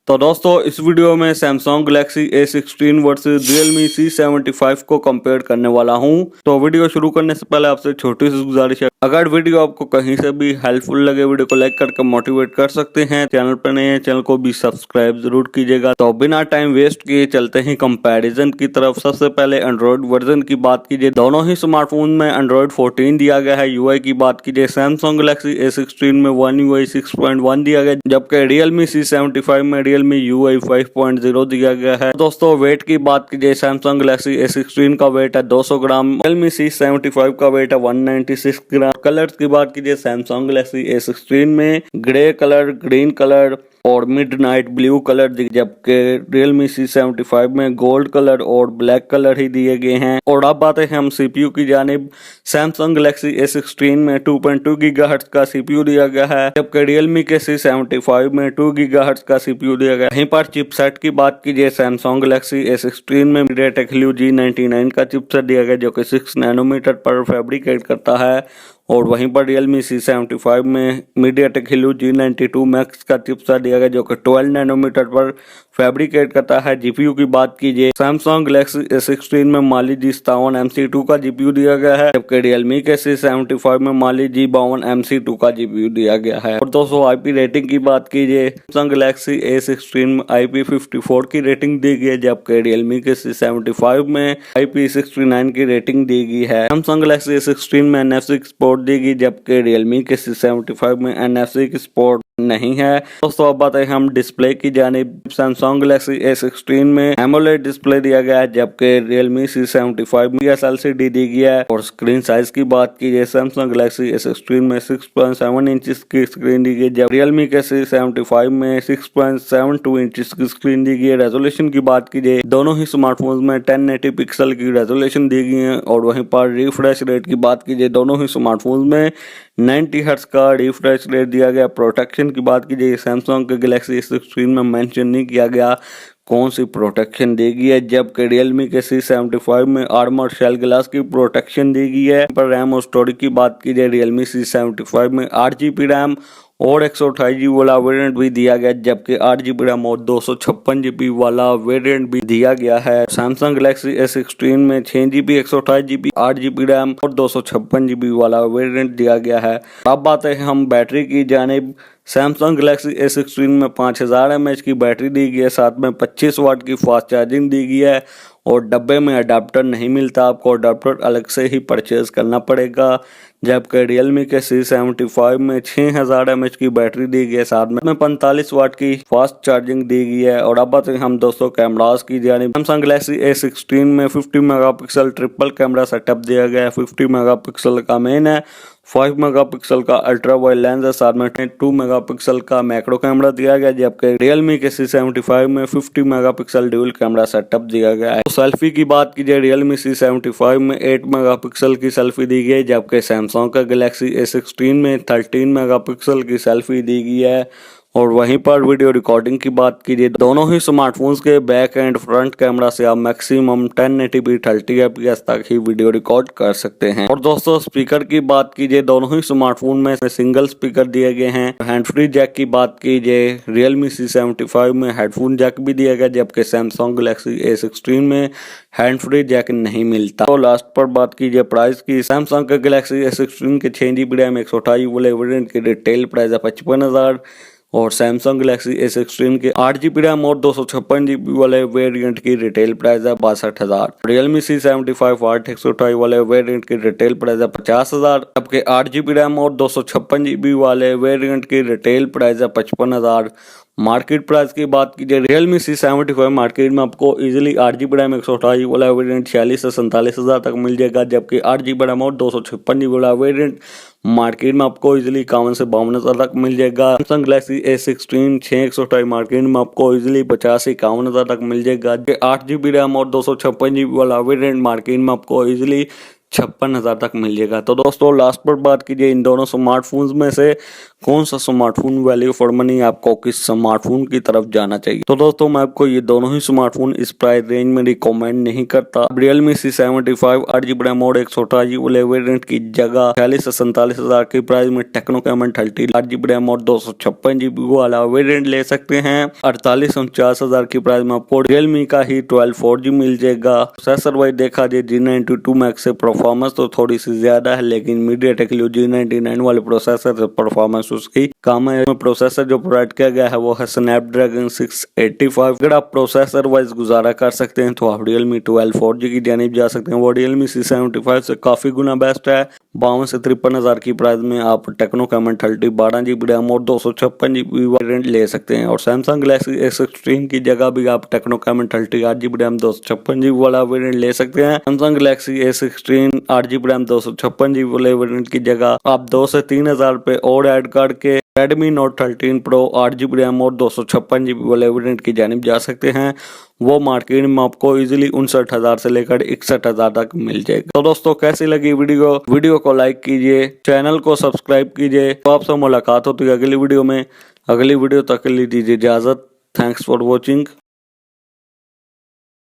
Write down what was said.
तो दोस्तों इस वीडियो में Samsung Galaxy A16 versus Realme C75 को कंपेयर करने वाला हूं। तो वीडियो शुरू करने से पहले आपसे छोटी सी गुजारिश है, अगर वीडियो आपको कहीं से भी हेल्पफुल लगे वीडियो को लाइक करके मोटिवेट कर सकते हैं। चैनल पर नए हैं चैनल को भी सब्सक्राइब जरूर कीजिएगा। तो बिना टाइम वेस्ट किए चलते हैं कंपैरिजन की तरफ। सबसे पहले एंड्रॉइड वर्जन की बात कीजिए, दोनों ही स्मार्टफोन में एंड्रॉइड 14 दिया गया है। यूआई की बात कीजिए, Samsung Galaxy A16 में One UI 6.1 दिया गया, जबकि Realme C75 में Realme UI 5.0 दिया गया है। दोस्तों वेट की बात कीजिए, Samsung Galaxy A16 का वेट है 200 ग्राम, Realme C75 का वेट है 196 ग्राम। कलर्स की बात कीजिए, Samsung Galaxy A16 में ग्रे कलर, ग्रीन कलर और मिडनाइट ब्लू कलर, जबकि Realme C75 में गोल्ड कलर और ब्लैक कलर ही दिए गए हैं। और अब बात है हम सीपीयू की जानिब, Samsung Galaxy A16 में 2.2 गीगाहर्ट्ज का सीपीयू दिया गया है, जबकि Realme के C75 में 2 गीगाहर्ट्ज का सीपीयू दिया गया है। वहीं पर चिपसेट की बात कीजिए, Samsung Galaxy A16 में MediaTek Helio G99 का चिपसेट दिया गया, जो कि 6 नैनोमीटर पर फैब्रिकेट करता है। और वहीं पर Realme C75 में MediaTek Helio G92 Max का चिपसेट दिया गया, जो कि 12 नैनोमीटर पर फैब्रिकेट करता है। जीपीयू की बात कीजिए, Samsung Galaxy A16 में Mali G57 MC2 का जीपीयू दिया गया है, जबकि Realme के C75 में Mali G52 MC2 का जीपीयू दिया गया है। और दोस्तों आईपी रेटिंग की बात कीजिए, Samsung Galaxy A16 में IP54 की रेटिंग दी गई है, जबकि Realme के C75 में IP69 की रेटिंग दी गई है। Samsung Galaxy A16 में NFC सपोर्ट दी गई, जबकि Realme के C75 में NFC की सपोर्ट नहीं है। दोस्तों अब बात है हम डिस्प्ले की जानिब, Samsung Galaxy A16 में AMOLED डिस्प्ले दिया गया है, जबकि Realme C75 में LCD दी गई है। और स्क्रीन साइज की बात कीजिए, Samsung Galaxy A16 में 6.7 इंचेस की स्क्रीन दी गई, जब Realme के C75 में 6.72 इंचेस की स्क्रीन दी गई है। रेजोल्यूशन की बात कीजिए, दोनों ही स्मार्टफोन्स में 1080 पिक्सल की रेजोल्यूशन दी गई है। और वहीं पर रिफ्रेश रेट की बात कीजिए, दोनों ही स्मार्टफोन्स में 90 हर्ट्ज का रिफ्रेश रेट दिया गया। प्रोटेक्शन की बात कीजिए, Samsung के Galaxy A16 में मेंशन नहीं किया गया कौन सी प्रोटेक्शन देगी है, जबकि Realme के C75 में आर्मर शेल ग्लास की प्रोटेक्शन दी गई है। पर रैम और स्टोरेज की बात कीजिए, Realme C75 में 8GB रैम और 128GB वाला वेरिएंट भी दिया गया, जबकि 8GB रैम और 256GB वाला वेरिएंट भी दिया गया है। Samsung Galaxy A16 में 6GB 128GB 8GB रैम और 256GB वाला वेरिएंट दिया गया है। अब बात है हम बैटरी की जानिब, Samsung Galaxy A16 में 5000 mAh की बैटरी दी गई है, साथ में 25 वाट की फास्ट चार्जिंग दी गई है। और डब्बे में अडाप्टर नहीं मिलता, आपको अडाप्टर अलग से ही परचेज करना पड़ेगा। जबकि Realme के C75 में 6000 mAh की बैटरी दी गई है, साथ में 45 वाट की फास्ट चार्जिंग दी गई है। और अब बात है हम दोस्तों कैमरास की जानिब, Samsung Galaxy A16 में 50 मेगापिक्सल ट्रिपल कैमरा सेटअप दिया गया है। 50 मेगापिक्सल का मेन है, 5 मेगापिक्सल का अल्ट्रा वाइड लेंस है, साथ में 2 मेगापिक्सल का मैक्रो कैमरा दिया गया, जबकि Realme के C75 में 50 मेगापिक्सल ड्यूल कैमरा सेटअप दिया गया है। तो सेल्फी की बात कीजिए, Realme C75 में 8 मेगापिक्सल की सेल्फी दी गई है, जबकि Samsung का Galaxy A16 में 13 मेगापिक्सल की सेल्फी दी गई है। और वहीं पर वीडियो रिकॉर्डिंग की बात कीजिए, दोनों ही स्मार्टफोन्स के बैक एंड फ्रंट कैमरा से आप मैक्सिमम 1080p 30fps तक ही वीडियो रिकॉर्ड कर सकते हैं। और दोस्तों स्पीकर की बात कीजिए, दोनों ही स्मार्टफोन में सिंगल स्पीकर दिए गए हैं। हैंड फ्री जैक की बात कीजिए, Realme C75 में हेडफोन जैक भी दिया गया, जबकि Samsung Galaxy A16 में हैंड फ्री जैक नहीं मिलता। तो लास्ट पर बात कीजिए प्राइस की, Samsung के Galaxy A16 के 6GB रैम 128 वाले वेरिएंट की रिटेल प्राइस है 55,000 और Samsung Galaxy A16 के 8GB रैम और 256GB वाले वेरिएंट की रिटेल प्राइस है 62,000। Realme C75 8 128 वाले वेरिएंट की रिटेल प्राइस है 50,000, जबकि 8GB रैम और 256GB वाले वेरिएंट की रिटेल प्राइस है 55,000। मार्केट प्राइस की बात कीजिए, Realme C75 मार्केट में आपको इजीली 8GB रैम 128 वाला वेरिएंट 46 से 47,000 तक मिल जाएगा, जबकि 8GB रैम और 256GB वाला वेरिएंट मार्केट में आपको इजीली 51 से 52,000 तक मिल जाएगा। Samsung Galaxy A16 6 मार्केट में आपको इजीली 50 से 51,000 तक मिल जाएगा। 8GB रैम और 256GB वाला वेरिएंट मार्केट में आपको इजीली 56,000 तक मिल जाएगा। तो दोस्तों लास्ट पर बात कीजिए इन दोनों स्मार्टफोन्स में से कौन सा स्मार्टफोन वैल्यू फॉर मनी आपको किस स्मार्टफोन की तरफ जाना चाहिए। तो दोस्तों मैं आपको ये दोनों ही स्मार्टफोन इस प्राइस रेंज में रिकमेंड नहीं करता। Realme C75 8GB रैम और 128GB वेरिएंट की जगह 46 से 47,000 की प्राइस में टेक्नो कैमन 30 8GB रैम और 256GB वाला वेरिएंट ले सकते हैं। 48 और 49,000 की प्राइस में आपको Realme का ही 12 4G मिल जाएगा। प्रोसेसर वाइज देखा जाए G92 Max से परफॉर्मेंस तो थोड़ी सी ज्यादा है, लेकिन MediaTek Helio G99 वाले प्रोसेसर से परफॉर्मेंस उसकी कम है। प्रोसेसर जो प्रोवाइड किया गया है वो है Snapdragon 685। अगर आप प्रोसेसर वाइज गुजारा कर सकते हैं तो आप Realme 12 4G की जानिब जा सकते हैं। वो Realme C75 से काफी गुना बेस्ट है। 52 से 53,000 की प्राइस में आप टेक्नो कैमन 30 12GB रैम और 256GB वेरिएंट ले सकते हैं। और Samsung Galaxy S16 की जगह भी आप techno caiman 30 8GB RAM 256GB वाला वेरिएंट ले सकते हैं। Samsung Galaxy S16 8GB RAM 256GB वाले वेरिएंट की जगह आप 2 से 3,000 रुपए और ऐड करके Redmi Note 13 Pro 8GB RAM और 256GB वाले वेरिएंट की जानिब जा सकते हैं। वो मार्केट में आपको इजीली 59,000 से लेकर 61,000 तक मिल जाएगा। तो दोस्तों कैसी लगी वीडियो को लाइक कीजिए, चैनल को सब्सक्राइब कीजिए। तो आपसे मुलाकात होती है अगली वीडियो में। अगली वीडियो तक के लिए दीजिए इजाजत। Thanks for watching.